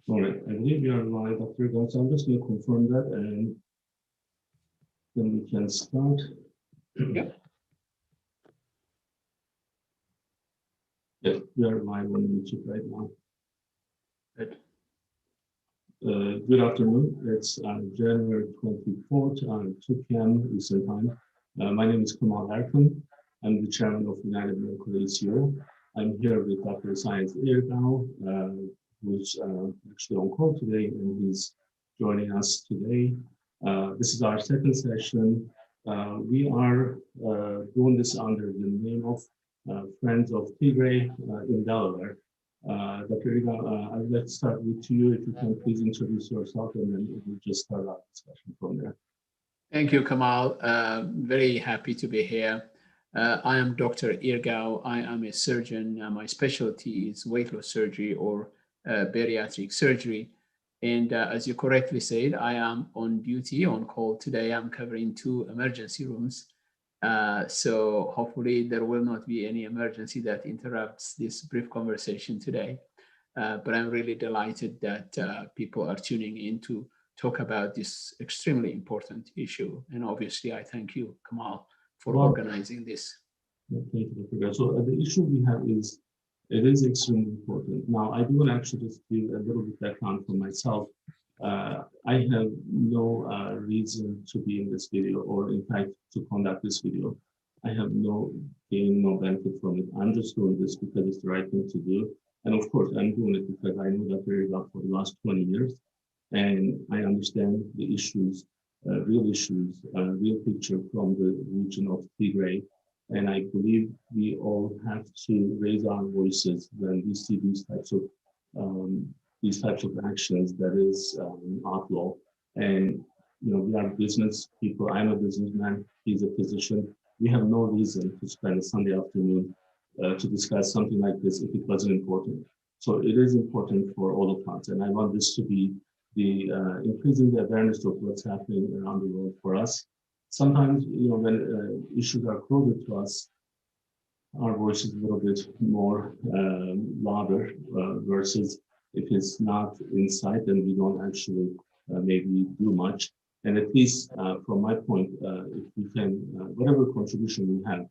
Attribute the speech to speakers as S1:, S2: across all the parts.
S1: All right, I believe you are live, Dr. Irgau, so I'm just going to confirm that and then we can start.
S2: Yeah.
S1: Yeah, we are live on YouTube right now.
S2: Good.
S1: Good afternoon. It's January 24th, 2 p.m. Eastern Time. My name is Kemal Erkan. I'm the chairman of United Medical ACO. I'm here with Dr. Isaias Irgau, who's actually on call today, and he's joining us today. This is our second session. We are doing this under the name of Friends of Tigray in Delaware. Dr. Irgau, I would like to start with you. If you can please introduce yourself, and then we'll just start our discussion from there.
S2: Thank you, Kemal. Very happy to be here. I am Dr. Irgau. I am a surgeon. My specialty is weight loss surgery or bariatric surgery. And as you correctly said, I am on duty, on call today. I'm covering 2 emergency rooms. So hopefully there will not be any emergency that interrupts this brief conversation today. But I'm really delighted that people are tuning in to talk about this extremely important issue. And obviously, I thank you, Kemal, for organizing this.
S1: Thank you, Dr. Irgau. So the issue we have is, it is extremely important. Now, I do want to actually just give a little bit background for myself. I have no reason to be in this video, or in fact, to conduct this video. I have no gain, no benefit from it. I'm just doing this because it's the right thing to do. And of course, I'm doing it because I know Dr. Irgau for the last 20 years. And I understand the issues, real picture from the region of Tigray. And I believe we all have to raise our voices when we see these types of actions that is outlaw. And we are business people. I'm a businessman. He's a physician. We have no reason to spend a Sunday afternoon to discuss something like this if it wasn't important. So it is important for all of us, and I want this to be the increasing the awareness of what's happening around the world for us. Sometimes, when issues are closer to us, our voice is a little bit more louder versus if it's not in sight, then we don't actually maybe do much. And at least from my point, if we can, whatever contribution we have,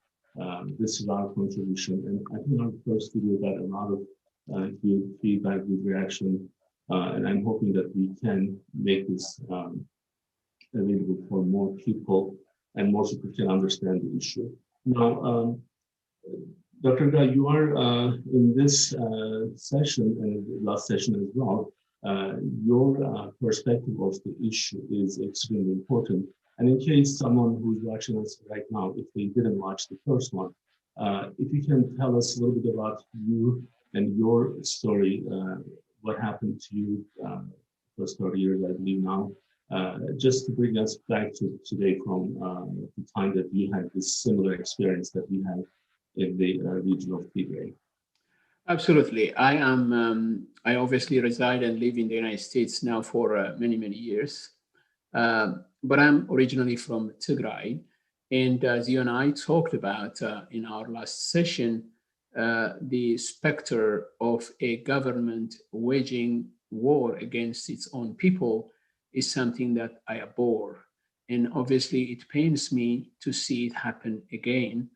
S1: this is our contribution. And I think our first video got a lot of good feedback, good reaction. And I'm hoping that we can make this available for more people and more people can understand the issue. Now, Dr. Irgau, you are in this session and the last session as well. Your perspective of the issue is extremely important. And in case someone who's watching us right now, if they didn't watch the first one, if you can tell us a little bit about you and your story, what happened to you for 30 years, I believe now, just to bring us back to today from the time that you had this similar experience that we had in the region of Tigray.
S2: Absolutely. I obviously reside and live in the United States now for many, many years. But I'm originally from Tigray. And as you and I talked about in our last session, the specter of a government waging war against its own people is something that I abhor. And obviously it pains me to see it happen again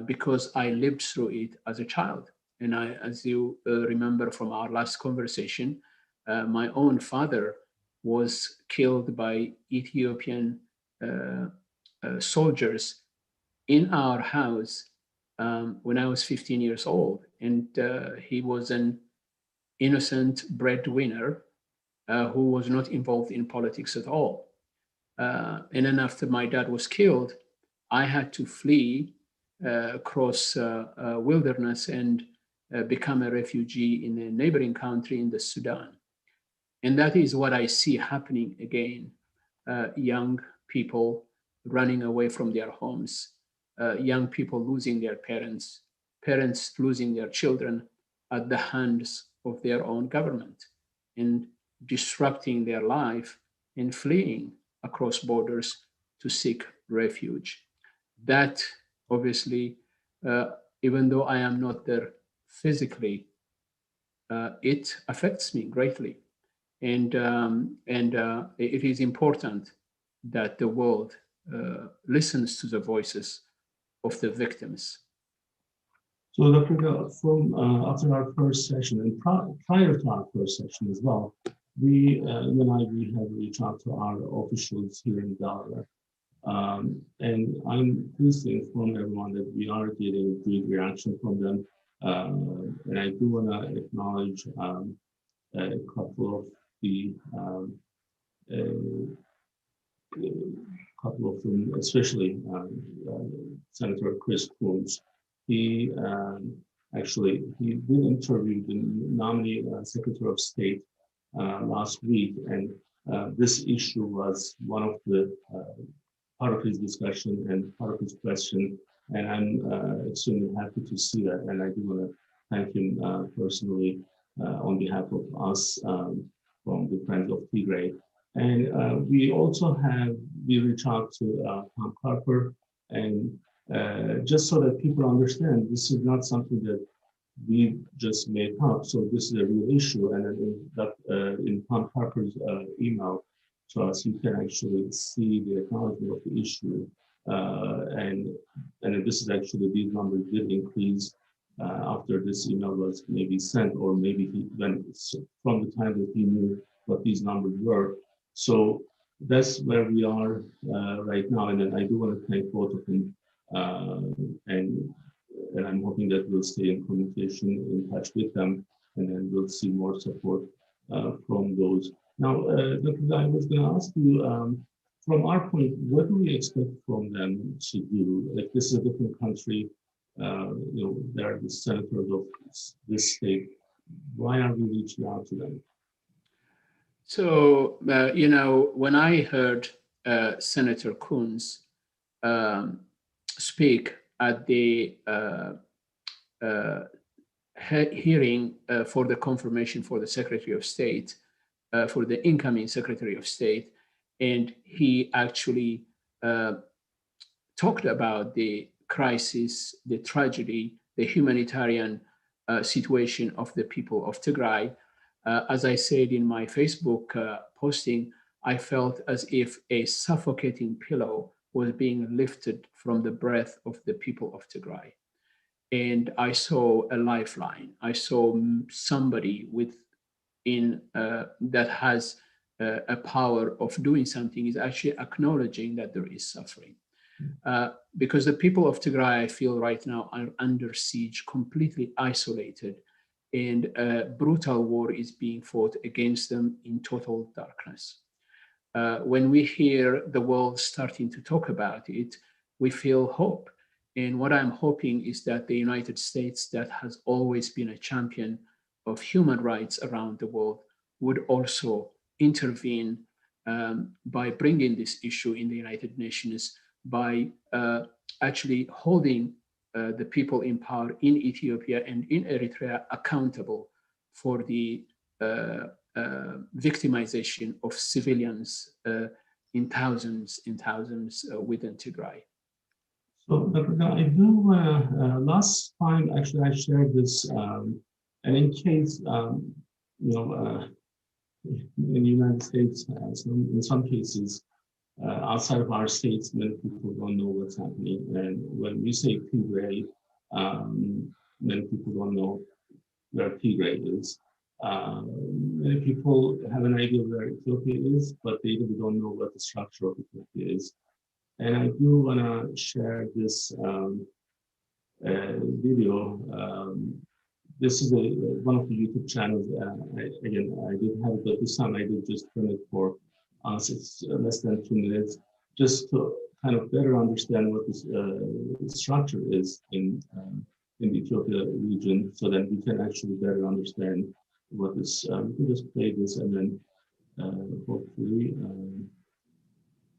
S2: because I lived through it as a child. And as you remember from our last conversation, my own father was killed by Ethiopian soldiers in our house when I was 15 years old. And he was an innocent breadwinner who was not involved in politics at all. And then after my dad was killed, I had to flee across wilderness and become a refugee in a neighboring country in the Sudan. And that is what I see happening again. Young people running away from their homes, young people losing their parents, parents losing their children at the hands of their own government and disrupting their life and fleeing across borders to seek refuge. That obviously, even though I am not there physically, it affects me greatly. and it is important that the world listens to the voices of the victims.
S1: So, Dr. Gal, from after our first session and prior to our first session as well, we have reached out to our officials here in Delaware. And I'm pleased to inform everyone that we are getting good reaction from them. And I do want to acknowledge a couple of the couple of them, especially Senator Chris Coons. He he did interview the nominee Secretary of State last week, and this issue was one of the part of his discussion and part of his question, and I'm extremely happy to see that, and I do want to thank him personally on behalf of us from the Friends of Tigray. And we also reach out to Tom Carper, and just so that people understand, this is not something that we just made up. So this is a real issue, and in Tom Carper's email to us, you can actually see the acknowledgement of the issue, and this is actually, these numbers did increase after this email was maybe sent, or maybe from the time that he knew what these numbers were. So that's where we are right now, and then I do want to thank both of them, and I'm hoping that we'll stay in communication, in touch with them, and then we'll see more support from those. Now, Dr. Guy, I was going to ask you, from our point, what do we expect from them to do? Like, this is a different country, they're the senators of this state. Why are we reaching out to them?
S2: So, when I heard Senator Coons speak at the hearing for the confirmation for the Secretary of State, for the incoming Secretary of State, and he actually talked about the crisis, the tragedy, the humanitarian situation of the people of Tigray. As I said in my Facebook posting, I felt as if a suffocating pillow was being lifted from the breath of the people of Tigray. And I saw a lifeline. I saw somebody that has a power of doing something, is actually acknowledging that there is suffering. Because the people of Tigray, I feel right now, are under siege, completely isolated, and a brutal war is being fought against them in total darkness. When we hear the world starting to talk about it, we feel hope. And what I'm hoping is that the United States, that has always been a champion of human rights around the world, would also intervene by bringing this issue in the United Nations, by actually holding the people in power in Ethiopia and in Eritrea accountable for the victimization of civilians in thousands within Tigray.
S1: So, Dr. Gal, I do, last time actually I shared this, and in case, in the United States, in some cases, outside of our states, many people don't know what's happening. And when we say Tigray, many people don't know where Tigray is. Many people have an idea where Ethiopia is, but they really don't know what the structure of Ethiopia is. And I do want to share this video. This is one of the YouTube channels. I did have it, but this time I did just turn it for us. It's less than 2 minutes, just to kind of better understand what this structure is in the Ethiopia region, so that we can actually better understand what this. We can just play this, and then hopefully.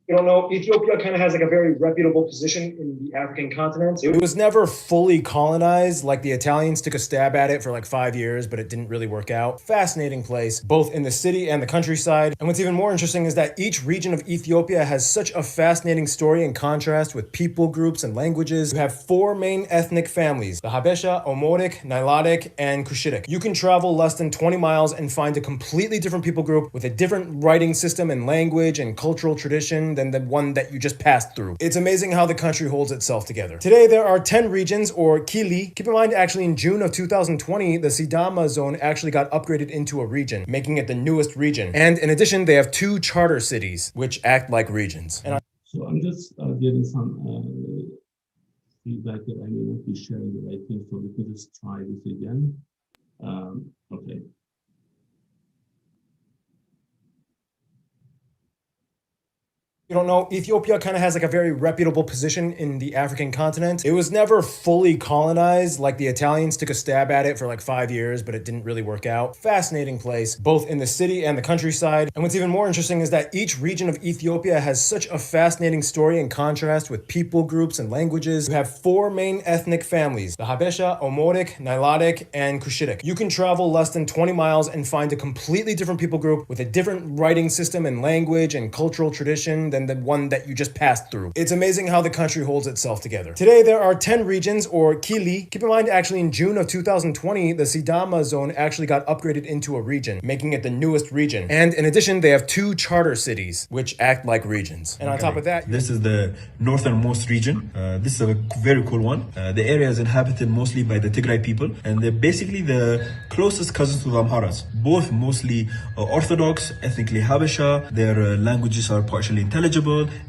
S3: You don't know, Ethiopia kind of has like a very reputable position in the African continent.
S4: It was never fully colonized. Like the Italians took a stab at it for like 5 years, but it didn't really work out. Fascinating place, both in the city and the countryside. And what's even more interesting is that each region of Ethiopia has such a fascinating story and contrast with people groups and languages. You have four main ethnic families: the Habesha, Omotic, Nilotic, and Cushitic. You can travel less than 20 miles and find a completely different people group with a different writing system and language and cultural tradition than the one that you just passed through. It's amazing how the country holds itself together. Today, there are 10 regions, or Kili. Keep in mind, actually, in June of 2020, the Sidama zone actually got upgraded into a region, making it the newest region. And in addition, they have 2 charter cities, which act like regions.
S1: So I'm just getting some feedback that I may not be sharing the right thing, so let me just try this again. Okay.
S4: You don't know, Ethiopia kind of has like a very reputable position in the African continent. It was never fully colonized. Like the Italians took a stab at it for like 5 years, but it didn't really work out. Fascinating place, both in the city and the countryside. And what's even more interesting is that each region of Ethiopia has such a fascinating story and contrast with people groups and languages. You have 4 main ethnic families: the Habesha, Omotic, Nilotic, and Cushitic. You can travel less than 20 miles and find a completely different people group with a different writing system and language and cultural tradition than the one that you just passed through. It's amazing how the country holds itself together. Today, there are 10 regions, or Kili. Keep in mind, actually, in June of 2020, the Sidama zone actually got upgraded into a region, making it the newest region. And in addition, they have 2 charter cities, which act like regions. And on top of that,
S5: this is the northernmost region. This is a very cool one. The area is inhabited mostly by the Tigray people, and they're basically the closest cousins to the Amharas. Both mostly Orthodox, ethnically Habesha. Their languages are partially intelligible,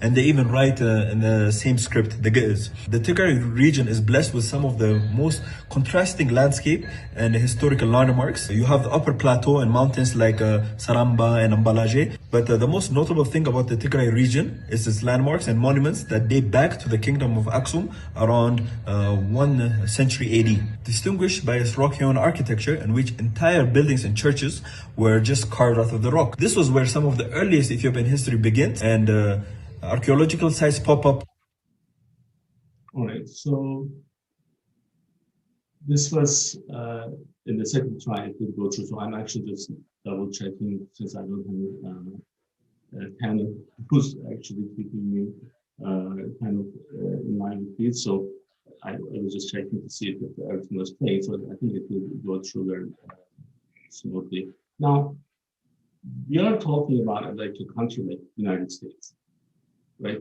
S5: and they even write in the same script, the Ge'ez. The Tigray region is blessed with some of the most contrasting landscape and historical landmarks. You have the upper plateau and mountains like Saramba and Ambalaje, but the most notable thing about the Tigray region is its landmarks and monuments that date back to the kingdom of Aksum around 1st century AD, distinguished by its rock-hewn architecture in which entire buildings and churches were just carved out of the rock. This was where some of the earliest Ethiopian history begins, and archaeological sites pop up.
S1: All right, so this was in the second try I could go through, so I'm actually just double checking since I don't have a panel who's actually keeping me kind of in line with this. So I was just checking to see if everything was playing, so I think it will go through very smoothly. Now, we are talking about like a country like the United States, right?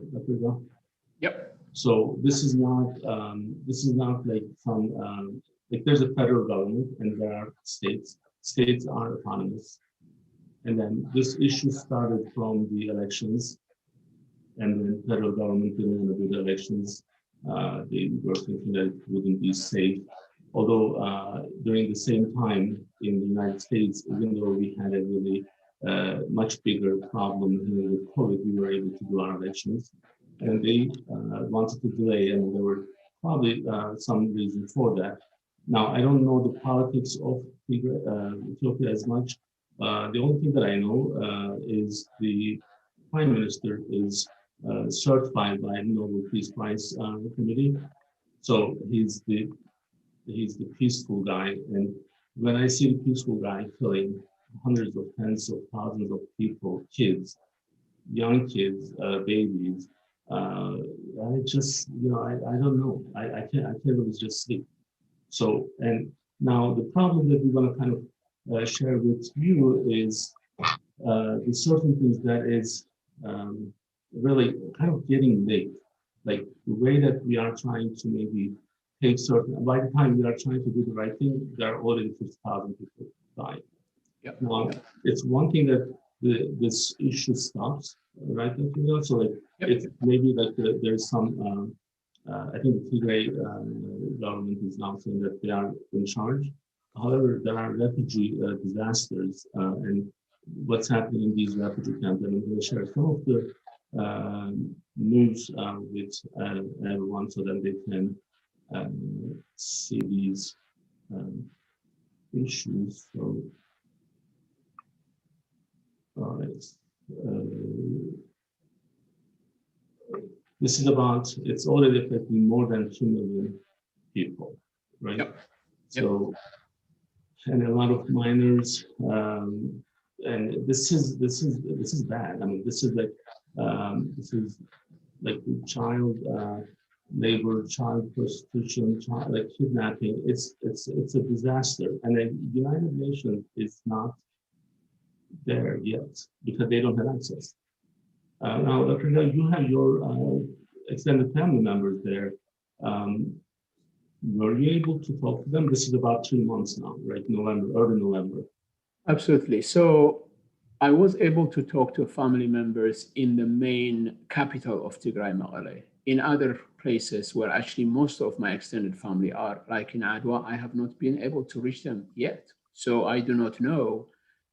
S2: Yep.
S1: So this is not like some like there's a federal government and there are states. States are autonomous, and then this issue started from the elections, and then federal government didn't want to do the elections. They were thinking that it wouldn't be safe. Although during the same time in the United States, even though we had a really much bigger problem here with COVID, we were able to do our elections. And they wanted to delay, and there were probably some reason for that. Now, I don't know the politics of Ethiopia as much. The only thing that I know is the prime minister is certified by the Nobel Peace Prize Committee. So he's the peaceful guy. And when I see the peaceful guy killing hundreds of tens of thousands of people, kids, young kids, babies, I just, I don't know. I can't really just sleep. So, and now the problem that we want to kind of share with you is the certain things that is really kind of getting late. Like the way that we are trying to maybe take certain, by the time we are trying to do the right thing, there are already 50,000 people dying.
S2: Yep.
S1: Now, it's one thing that this issue stops, right? So like, it's maybe that there's some, I think the Tigray government is now saying that they are in charge. However, there are refugee disasters and what's happening in these refugee camps. And I'm going to share some of the news with everyone so that they can see these issues. So, all right. this is about, it's already affecting more than 2 million people, right?
S2: Yep.
S1: So, and a lot of minors, and this is bad. I mean, this is like child labor, child prostitution, child like kidnapping. It's a disaster, and the United Nations is not there yet because they don't have access. Now, Dr. Hill, you have your extended family members there. Were you able to talk to them? This is about 2 months now, right? Early November.
S2: Absolutely. So I was able to talk to family members in the main capital of Tigray, Mekelle. In other places where actually most of my extended family are, like in Adwa, I have not been able to reach them yet. So I do not know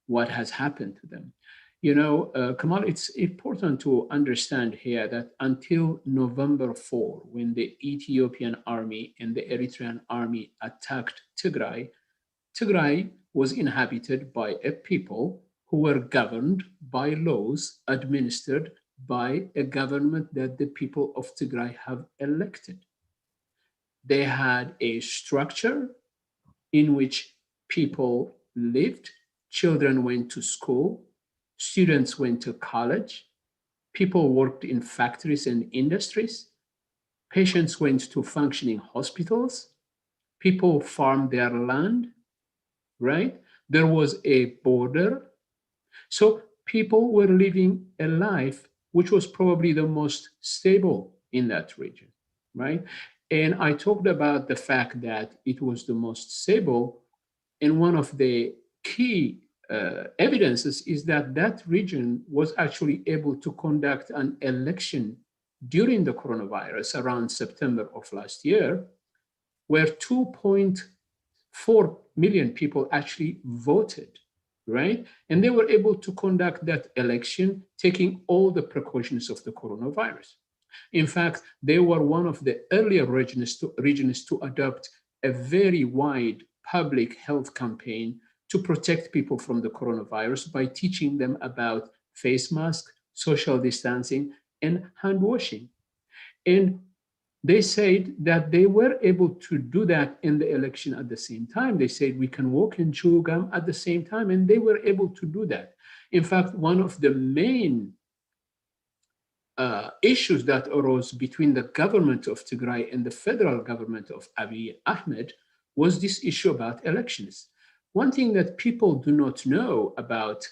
S2: what has happened to them. You know, Kemal, it's important to understand here that until November 4, when the Ethiopian army and the Eritrean army attacked Tigray, Tigray was inhabited by a people who were governed by laws administered by a government that the people of Tigray have elected. They had a structure in which people lived, children went to school, students went to college, people worked in factories and industries, patients went to functioning hospitals, people farmed their land, right? There was a border. So people were living a life which was probably the most stable in that region, right? And I talked about the fact that it was the most stable. And one of the key evidences is that that region was actually able to conduct an election during the coronavirus around September of last year, where 2.4 million people actually voted, right? And they were able to conduct that election taking all the precautions of the coronavirus. In fact, they were one of the earlier regions to adopt a very wide public health campaign to protect people from the coronavirus by teaching them about face masks, social distancing, and hand washing. And they said that they were able to do that in the election at the same time. They said we can walk and chew gum at the same time, and they were able to do that. In fact, one of the main issues that arose between the government of Tigray and the federal government of Abiy Ahmed was this issue about elections. One thing that people do not know about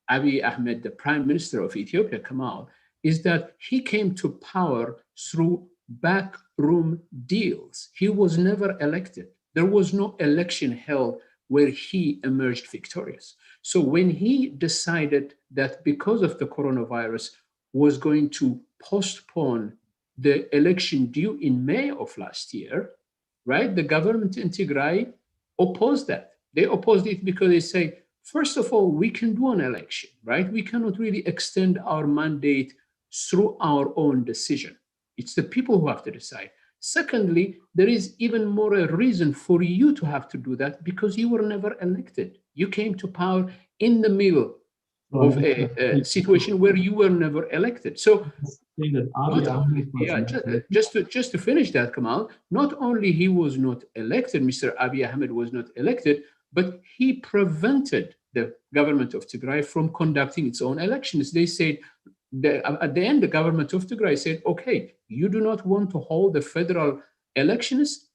S2: Abiy Ahmed, the prime minister of Ethiopia, Kemal, is that he came to power through backroom deals. He was never elected. There was no election held where he emerged victorious. So when he decided that because of the coronavirus was going to postpone the election due in May of last year, right? The government in Tigray opposed that. They opposed it because they say, first of all, we can do an election, right? We cannot really extend our mandate through our own decision. It's the people who have to decide. Secondly, there is even more a reason for you to have to do that because you were never elected. You came to power in the middle of a situation where you were never elected. So, just to finish that, Kemal, not only he was not elected, Mr. Abiy Ahmed was not elected, but he prevented the government of Tigray from conducting its own elections. They said, at the end, the government of Tigray said, okay, you do not want to hold the federal elections?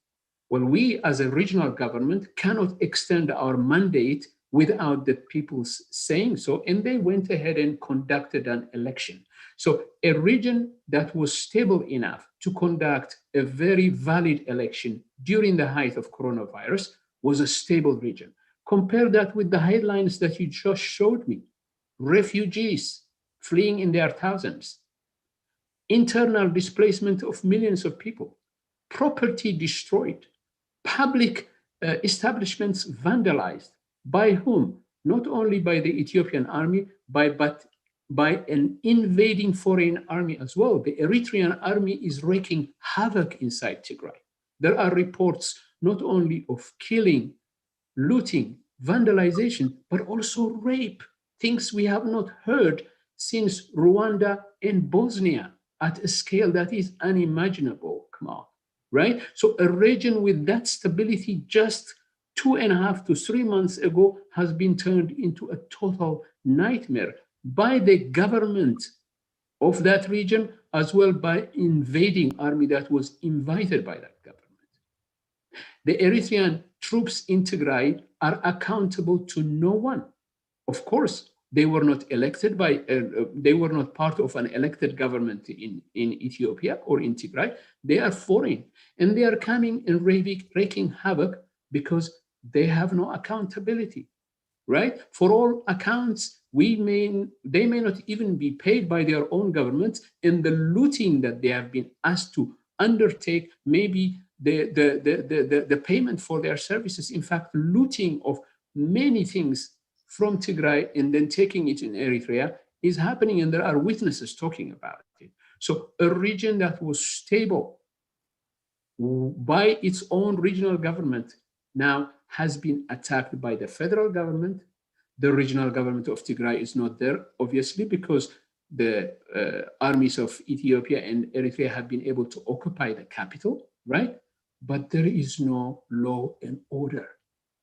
S2: Well, we as a regional government cannot extend our mandate without the people saying so. And they went ahead and conducted an election. So a region that was stable enough to conduct a very valid election during the height of coronavirus was a stable region. Compare that with the headlines that you just showed me. Refugees fleeing in their thousands, internal displacement of millions of people, property destroyed, public establishments vandalized. By whom? Not only by the Ethiopian army, but by an invading foreign army as well. The Eritrean army is wreaking havoc inside Tigray. There are reports not only of killing, looting, vandalization, but also rape, things we have not heard since Rwanda and Bosnia at a scale that is unimaginable, Kemal, right? So a region with that stability just 2.5 to 3 months ago has been turned into a total nightmare by the government of that region, as well by invading army that was invited by that government. The Eritrean troops in Tigray are accountable to no one. Of course, they were not elected by, they were not part of an elected government in Ethiopia or in Tigray. They are foreign, and they are coming and wreaking havoc because they have no accountability, right? For all accounts, they may not even be paid by their own governments, and the looting that they have been asked to undertake, maybe the payment for their services, in fact, looting of many things from Tigray and then taking it in Eritrea is happening, and there are witnesses talking about it. So a region that was stable by its own regional government now has been attacked by the federal government. The regional government of Tigray is not there, obviously, because the armies of Ethiopia and Eritrea have been able to occupy the capital, right? But there is no law and order.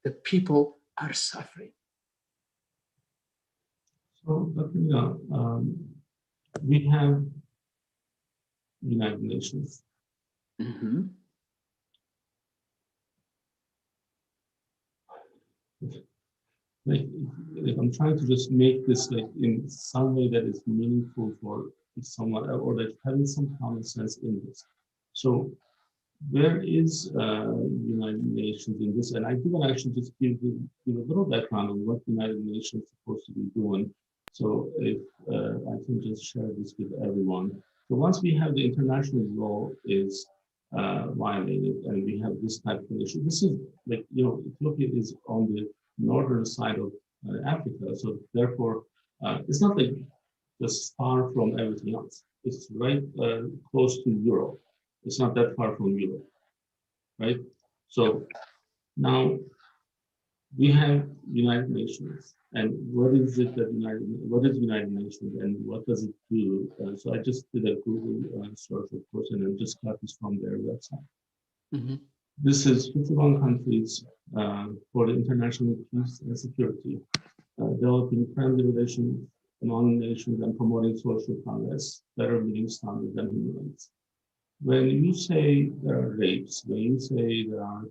S2: The people are suffering.
S1: So, we have United Nations.
S2: Mm-hmm.
S1: Like I'm trying to just make this like in some way that is meaningful for someone, or like having some common sense in this. So where is United Nations in this? And I do want to actually just give a little background on what United Nations is supposed to be doing. So if I can just share this with everyone. So once we have the international law is violated and we have this type of issue, this is like, Ethiopia is on the northern side of Africa. So therefore, it's not like just far from everything else. It's right close to Europe. It's not that far from Europe, right? So now we have United Nations, and what is it that what is United Nations and what does it do? So I just did a Google search, of course, and I just got this from their website. Mm-hmm. This is 51 countries for the international peace and security, developing friendly relations among nations and promoting social progress, better living standards and human rights. When you say there are rapes, when you say there are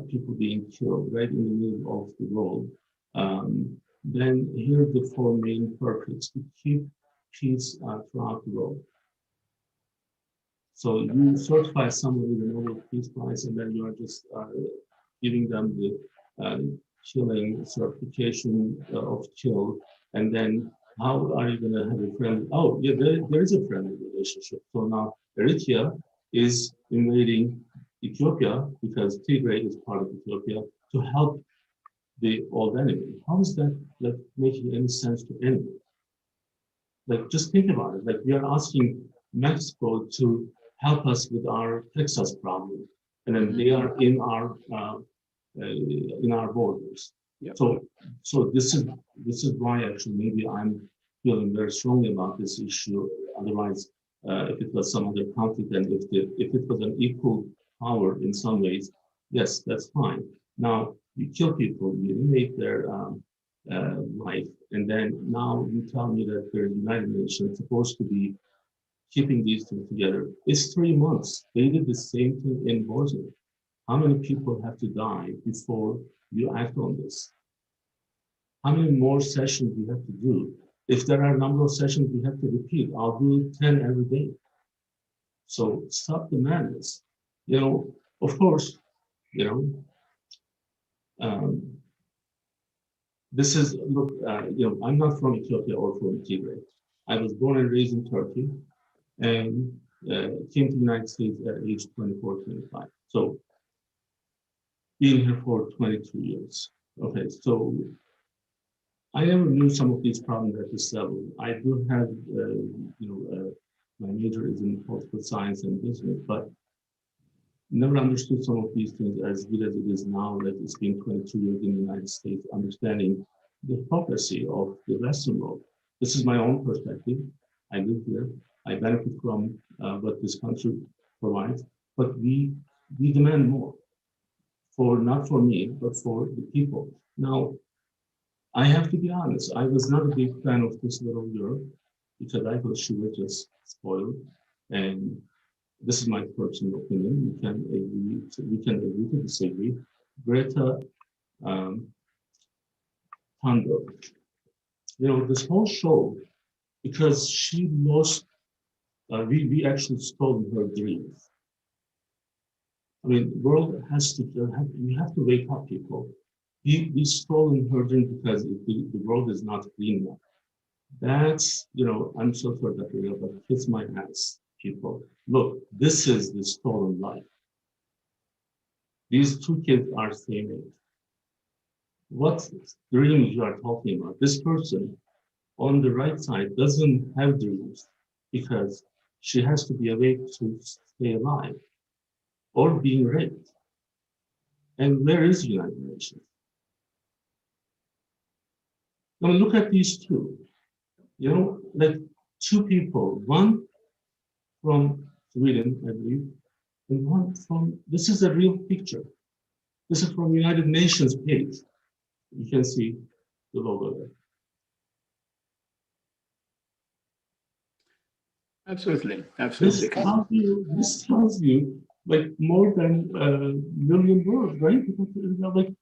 S1: people being killed right in the middle of the world, then here are the four main purposes: to keep peace throughout the world. So you certify somebody the Nobel Peace Prize, and then you are just giving them the killing certification of kill, and then how are you going to have a friendly? Oh, yeah, there is a friendly relationship. So now Eritrea is invading Ethiopia because Tigray is part of Ethiopia to help the old enemy. How is that like making any sense to anyone? Like, just think about it. Like, we are asking Mexico to help us with our Texas problem, and then they are in our borders. Yep. So this is why actually maybe I'm feeling very strongly about this issue. Otherwise, if it was some other conflict and if it was an equal power in some ways, yes, that's fine. Now you kill people, you make their life, and then now you tell me that the United Nations supposed to be keeping these things together. It's 3 months. They did the same thing in Bosnia. How many people have to die before you act on this? How many more sessions do you have to do? If there are a number of sessions we have to repeat, I'll do 10 every day. So stop the madness. Of course, this is, look, I'm not from Ethiopia or from Tigray. I was born and raised in Turkey and came to the United States at age 24, 25. So being here for 22 years. Okay, so I never knew some of these problems at this level. I do have, my major is in political science and business, but never understood some of these things as good as it is now that it's been 22 years in the United States, understanding the hypocrisy of the Western world. This is my own perspective. I live here. I benefit from what this country provides, but we demand more not for me, but for the people. Now, I have to be honest, I was not a big fan of this little Europe because I thought she was just spoiled. And this is my personal opinion. We can agree to disagree. Greta Thunberg, this whole show, because she lost, we actually stole her dreams. I mean, the world has to, we have to wake up, people. We stolen her dream because the world is not clean enough. That's, I'm so sorry that we but kiss my ass, people. Look, this is the stolen life. These two kids are same age. What dreams you are talking about? This person on the right side doesn't have dreams because she has to be awake to stay alive or being raped. And where is the United Nations? Now look at these two. Like two people, one from Sweden, I believe, and one from, this is a real picture. This is from United Nations page. You can see the logo there.
S2: Absolutely.
S1: This tells you like more than a million words, right? Like,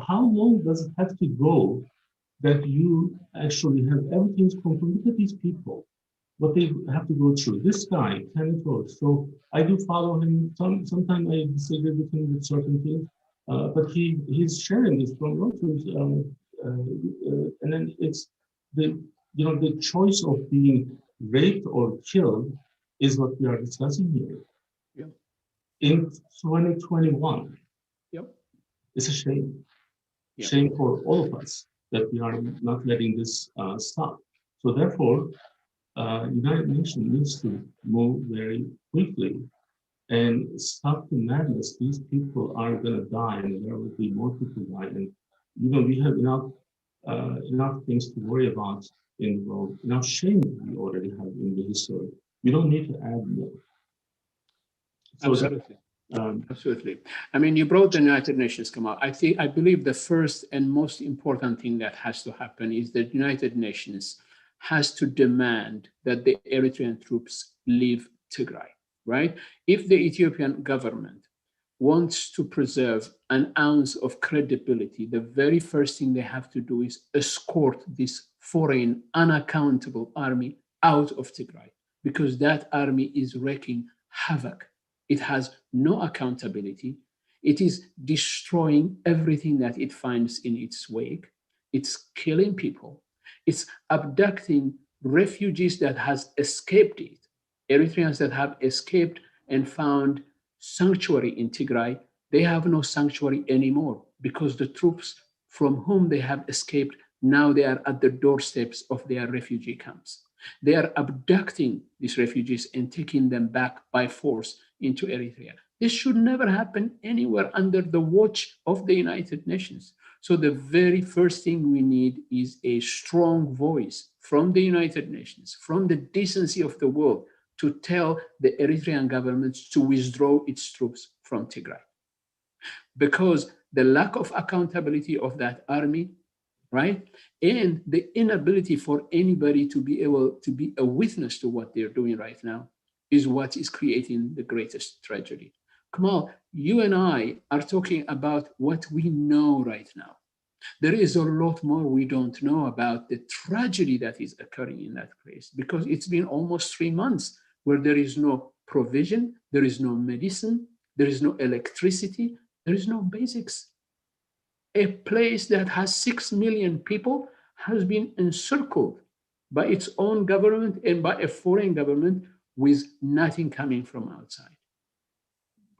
S1: how long does it have to go that you actually have everything's confirmed? Look at these people, what they have to go through. This guy, Kenneth Rhodes. So I do follow him. Sometimes I disagree with him with certain things, but he's sharing this from Rhodes, and then it's the choice of being raped or killed is what we are discussing here.
S2: Yeah.
S1: In 2021,
S2: yep.
S1: It's a shame.
S2: Yep.
S1: Shame for all of us that we are not letting this stop. So therefore, United Nations needs to move very quickly and stop the madness. These people are going to die, and there will be more people die. And we have enough things to worry about in the world. Enough shame we already have in the history. We don't need to add more. So
S2: absolutely. Absolutely. I mean, you brought the United Nations, Kemal. I believe the first and most important thing that has to happen is that the United Nations has to demand that the Eritrean troops leave Tigray, right? If the Ethiopian government wants to preserve an ounce of credibility, the very first thing they have to do is escort this foreign, unaccountable army out of Tigray, because that army is wreaking havoc. It has no accountability. It is destroying everything that it finds in its wake. It's killing people. It's abducting refugees that has escaped it. Eritreans that have escaped and found sanctuary in Tigray, they have no sanctuary anymore because the troops from whom they have escaped, now they are at the doorsteps of their refugee camps. They are abducting these refugees and taking them back by force into Eritrea. This should never happen anywhere under the watch of the United Nations. So the very first thing we need is a strong voice from the United Nations, from the decency of the world, to tell the Eritrean government to withdraw its troops from Tigray. Because the lack of accountability of that army, right, and the inability for anybody to be able to be a witness to what they're doing right now is what is creating the greatest tragedy. Kemal, you and I are talking about what we know right now. There is a lot more we don't know about the tragedy that is occurring in that place, because it's been almost 3 months where there is no provision, there is no medicine, there is no electricity, there is no basics. A place that has 6 million people has been encircled by its own government and by a foreign government with nothing coming from outside.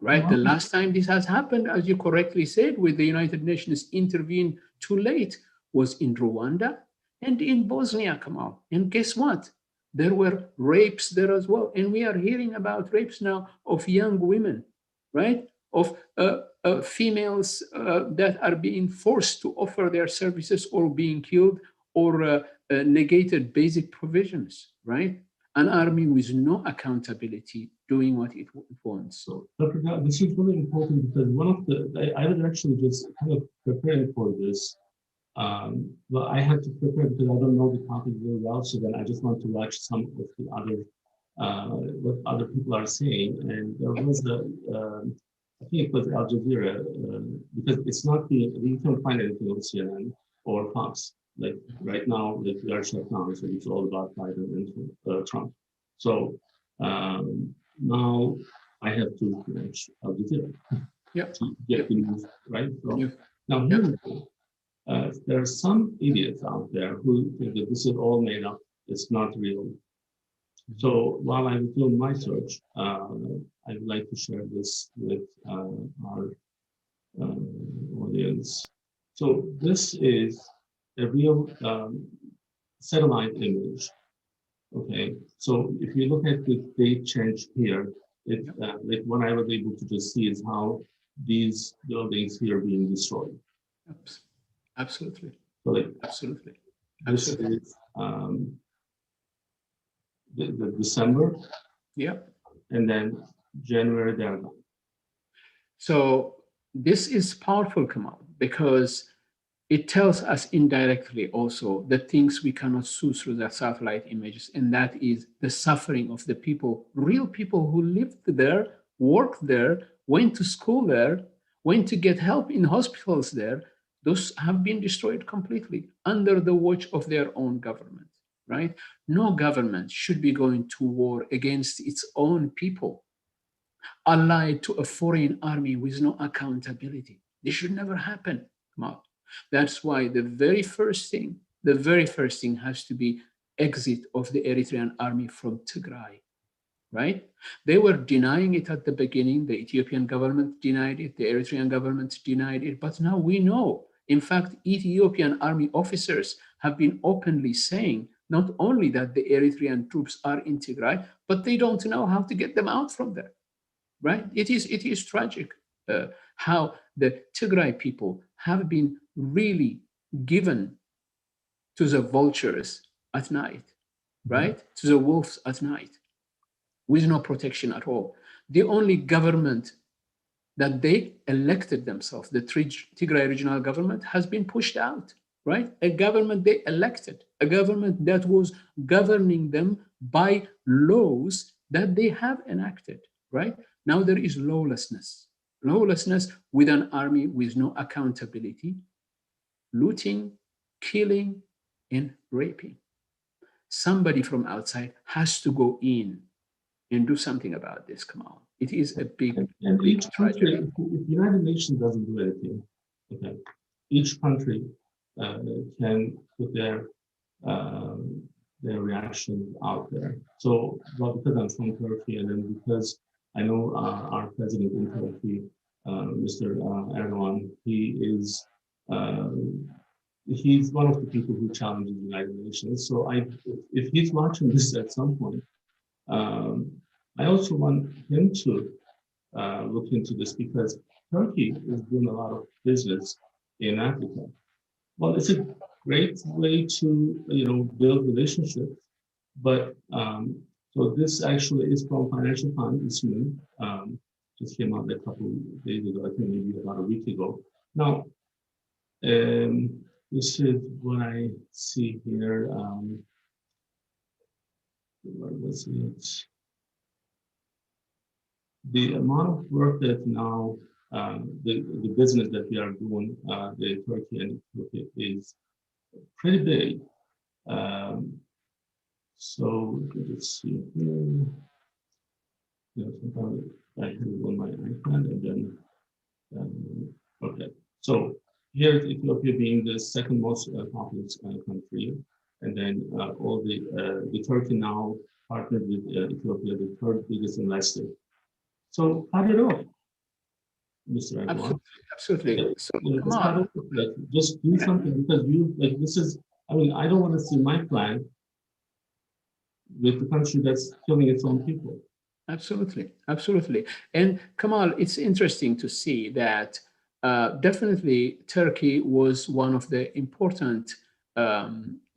S2: Right? The last time this has happened, as you correctly said, with the United Nations intervened too late, was in Rwanda and in Bosnia, Kemal. And guess what? There were rapes there as well. And we are hearing about rapes now of young women, right? Of females that are being forced to offer their services or being killed or negated basic provisions, right? An army with no accountability doing what it wants.
S1: So, Dr. Gao, this is really important because one of the, I was actually just kind of preparing for this. Well, I had to prepare because I don't know the topic very well, so then I just want to watch some of the other, what other people are saying. And there was I think it was Al Jazeera, because it's not you can't find anything on CNN or Fox. Like right now, like we are shut down, so it's all about Biden and Trump. So now I have to watch Al Jazeera to get the news, right? So now here we go. There are some idiots out there who think that this is all made up, it's not real. So while I'm doing my search, I'd like to share this with our audience. So this is a real satellite image. Okay, so if you look at the date change here, it like what I was able to just see is how these buildings here are being destroyed.
S2: Absolutely.
S1: So like,
S2: absolutely.
S1: This is the December.
S2: Yeah.
S1: And then January, they're gone.
S2: So this is powerful, Kemal, because it tells us indirectly also the things we cannot see through the satellite images, and that is the suffering of the people, real people who lived there, worked there, went to school there, went to get help in hospitals there. Those have been destroyed completely under the watch of their own government, right? No government should be going to war against its own people, allied to a foreign army with no accountability. This should never happen, Kemal. That's why the very first thing has to be exit of the Eritrean army from Tigray, right? They were denying it at the beginning. The Ethiopian government denied it. The Eritrean government denied it. But now we know. In fact, Ethiopian army officers have been openly saying not only that the Eritrean troops are in Tigray, but they don't know how to get them out from there, right? It is tragic how the Tigray people have been really given to the vultures at night, right? To the wolves at night, with no protection at all. The only government that they elected themselves, the Tigray regional government, has been pushed out, right? A government they elected, a government that was governing them by laws that they have enacted, right? Now there is lawlessness with an army with no accountability, looting, killing, and raping. Somebody from outside has to go in and do something about this, Kemal. It is a big tragedy.
S1: If the United Nations doesn't do anything, okay, each country can put their reaction out there. So, well, because I'm from Turkey, and then because I know our president in Turkey, Mr. Erdogan, he's one of the people who challenges the United Nations. So if he's watching this at some point, I also want him to look into this, because Turkey is doing a lot of business in Africa. Well, it's a great way to build relationships, but so this actually is from Financial Times this morning. Just came out a couple of days ago, I think maybe about a week ago. Now, this is what I see here. Where was it? The amount of work that now the business that we are doing, the Turkey and Ethiopia, is pretty big. So let's see here. Sometimes I have it on my iPad, and then okay. So here, Ethiopia being the second most populous country, and then all the Turkey now partnered with Ethiopia, the third biggest investor. So cut it off, Mr. Erdogan.
S2: Absolutely. So,
S1: just do something, because this is. I mean, I don't want to see my flag with the country that's killing its own people.
S2: Absolutely. And Kemal, it's interesting to see that definitely Turkey was one of the important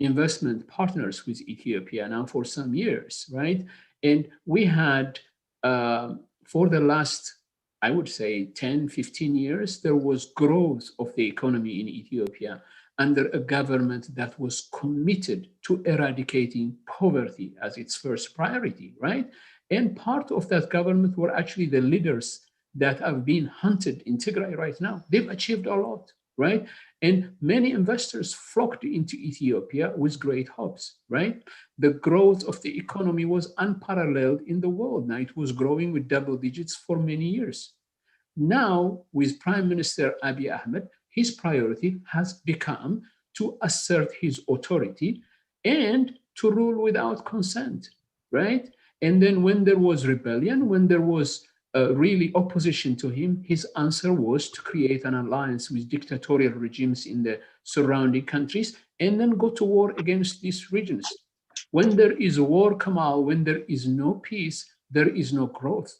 S2: investment partners with Ethiopia now for some years, right? And we had, for the last, I would say 10, 15 years, there was growth of the economy in Ethiopia under a government that was committed to eradicating poverty as its first priority, right? And part of that government were actually the leaders that have been hunted in Tigray right now. They've achieved a lot, right? And many investors flocked into Ethiopia with great hopes, right? The growth of the economy was unparalleled in the world. Now it was growing with double digits for many years. Now, with Prime Minister Abiy Ahmed, his priority has become to assert his authority and to rule without consent, right? And then when there was rebellion, when there was really opposition to him, his answer was to create an alliance with dictatorial regimes in the surrounding countries and then go to war against these regions. When there is a war, Kemal, when there is no peace, there is no growth.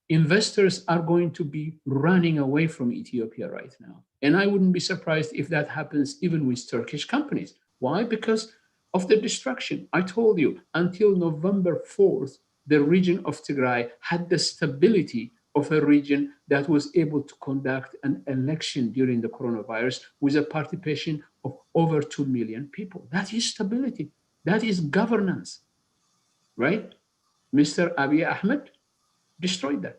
S2: Investors are going to be running away from Ethiopia right now. And I wouldn't be surprised if that happens even with Turkish companies. Why? Because of the destruction. I told you, until November 4th, the region of Tigray had the stability of a region that was able to conduct an election during the coronavirus with a participation of over 2 million people. That is stability. That is governance, right? Mr. Abiy Ahmed destroyed that.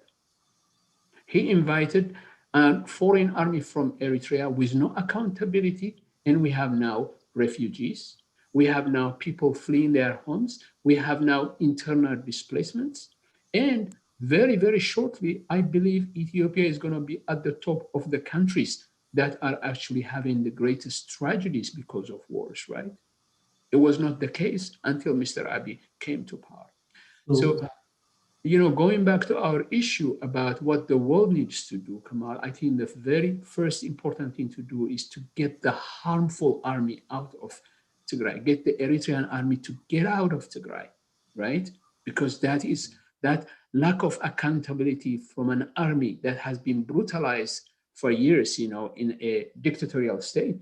S2: He invited a foreign army from Eritrea with no accountability, and we have now refugees. We have now people fleeing their homes. We have now internal displacements. And very, very shortly, I believe Ethiopia is going to be at the top of the countries that are actually having the greatest tragedies because of wars, right? It was not the case until Mr. Abiy came to power. So, you know, going back to our issue about what the world needs to do, Kemal, I think the very first important thing to do is to get the harmful army out of Tigray, get the Eritrean army to get out of Tigray, right? Because that lack of accountability from an army that has been brutalized for years, you know, in a dictatorial state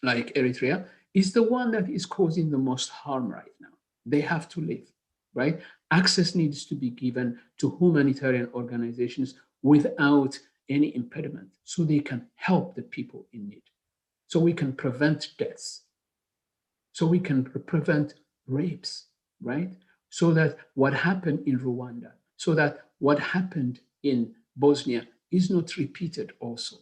S2: like Eritrea, is the one that is causing the most harm right now. They have to leave, right? Access needs to be given to humanitarian organizations without any impediment so they can help the people in need, so we can prevent deaths, so we can prevent rapes, right? So that what happened in Rwanda, so that what happened in Bosnia is not repeated also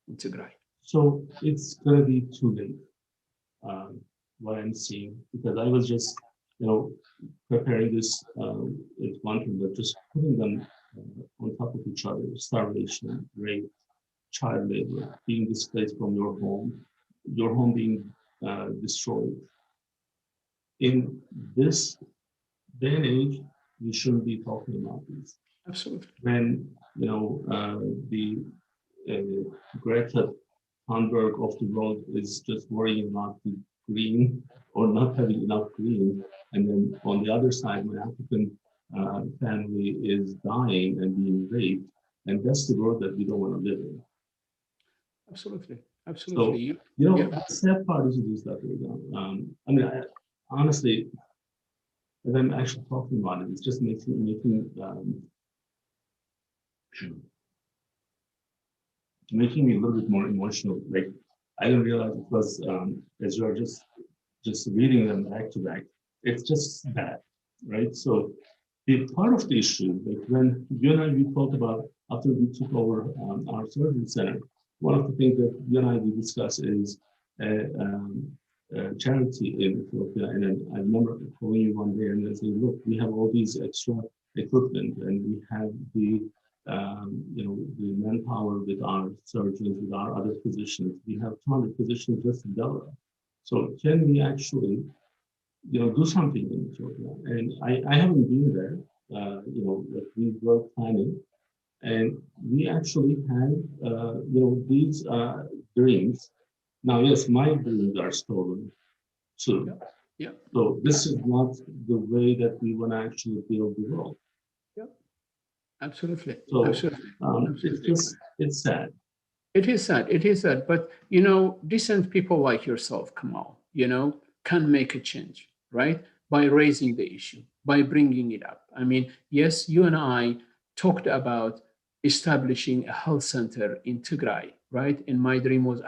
S2: in Tigray.
S1: So it's going to be too late, what I'm seeing, because I was just, you know, preparing this is one thing, but just putting them on top of each other: starvation, rape, child labor, being displaced from your home being destroyed. In this day and age, we shouldn't be talking about these.
S2: Absolutely.
S1: When, you know, the Greta Thunberg of the world is just worrying about the green or not having enough green, and then on the other side, my African family is dying and being raped, and that's the world that we don't want to live in.
S2: Absolutely, absolutely.
S1: So, you know, the sad part is to do stuff like that. I mean, honestly, as I'm actually talking about it, it's just making me a little bit more emotional. Like, I didn't realize it was, as you're just reading them back to back, it's just bad, right? So the part of the issue, like when you and I, we talked about after we took over our surgery center, one of the things that you and I, we discuss is charity in Ethiopia. And then I remember calling you one day and I said, look, we have all these extra equipment and we have the you know, the manpower with our surgeons, with our other physicians. We have 200 physicians just in Delaware. So can we actually, you know, do something in Ethiopia? And I haven't been there, you know, but we were planning, and we actually had, you know, these dreams. Now, yes, my dreams are stolen too.
S2: Yeah.
S1: So this is not the way that we want to actually build the world.
S2: Absolutely.
S1: So
S2: Absolutely.
S1: it's sad.
S2: It is sad. It is sad. But, you know, decent people like yourself, Kemal, can make a change, right? By raising the issue, by bringing it up. I mean, yes, you and I talked about establishing a health center in Tigray, right? And my dream was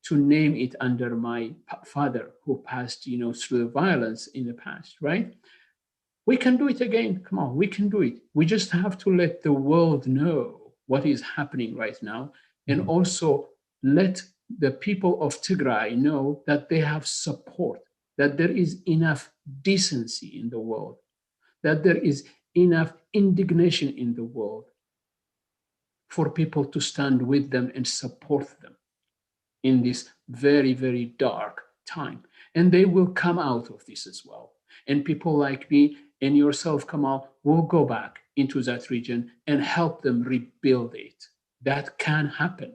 S2: to name it under my father who passed, through violence in the past, right? We can do it again. Come on, we can do it. We just have to let the world know what is happening right now, and also let the people of Tigray know that they have support, that there is enough decency in the world, that there is enough indignation in the world for people to stand with them and support them in this very, very dark time. And they will come out of this as well. And people like me and yourself, Kemal, will go back into that region and help them rebuild it. That can happen.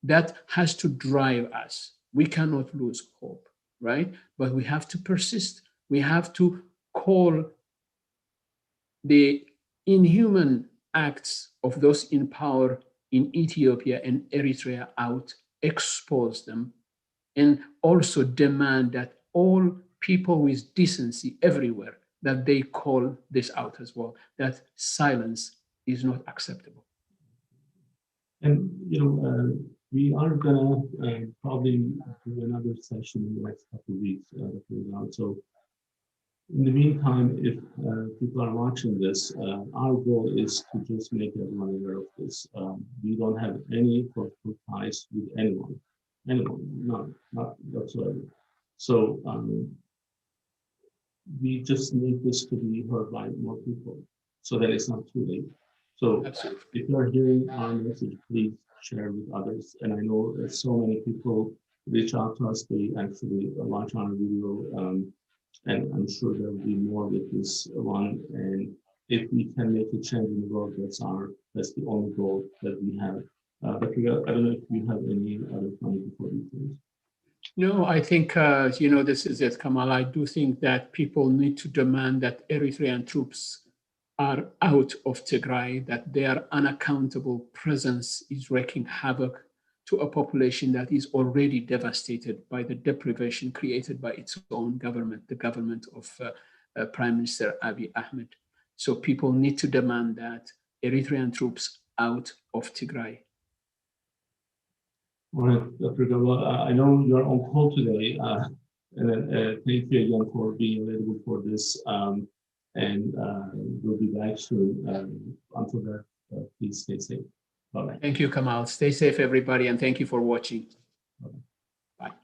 S2: That has to drive us. We cannot lose hope, right? But we have to persist. We have to call the inhuman acts of those in power in Ethiopia and Eritrea out, expose them, and also demand that all people with decency everywhere, that they call this out as well, that silence is not acceptable.
S1: And, we are gonna probably do another session in the next couple of weeks. So in the meantime, if people are watching this, our goal is to just make everyone aware of this. We don't have any political ties with anyone, not whatsoever. So we just need this to be heard by more people so that it's not too late. So
S2: Absolutely.
S1: if you're hearing our message, please share with others. And I know that so many people reach out to us. They actually watch our video, and I'm sure there will be more with this one. And if we can make a change in the world, that's the only goal that we have. But I don't know if you have any other comment before we close.
S2: No, I think, this is it, Kemal. I do think that people need to demand that Eritrean troops are out of Tigray, that their unaccountable presence is wreaking havoc to a population that is already devastated by the deprivation created by its own government, the government of Prime Minister Abiy Ahmed. So people need to demand that Eritrean troops out of Tigray.
S1: All right, Dr. Gaba, I know you're on call today, and thank you again for being available for this. And we'll be back soon. Until that, please stay safe. Bye-bye.
S2: Thank you, Kemal. Stay safe, everybody, and thank you for watching.
S1: Bye-bye.
S2: Bye.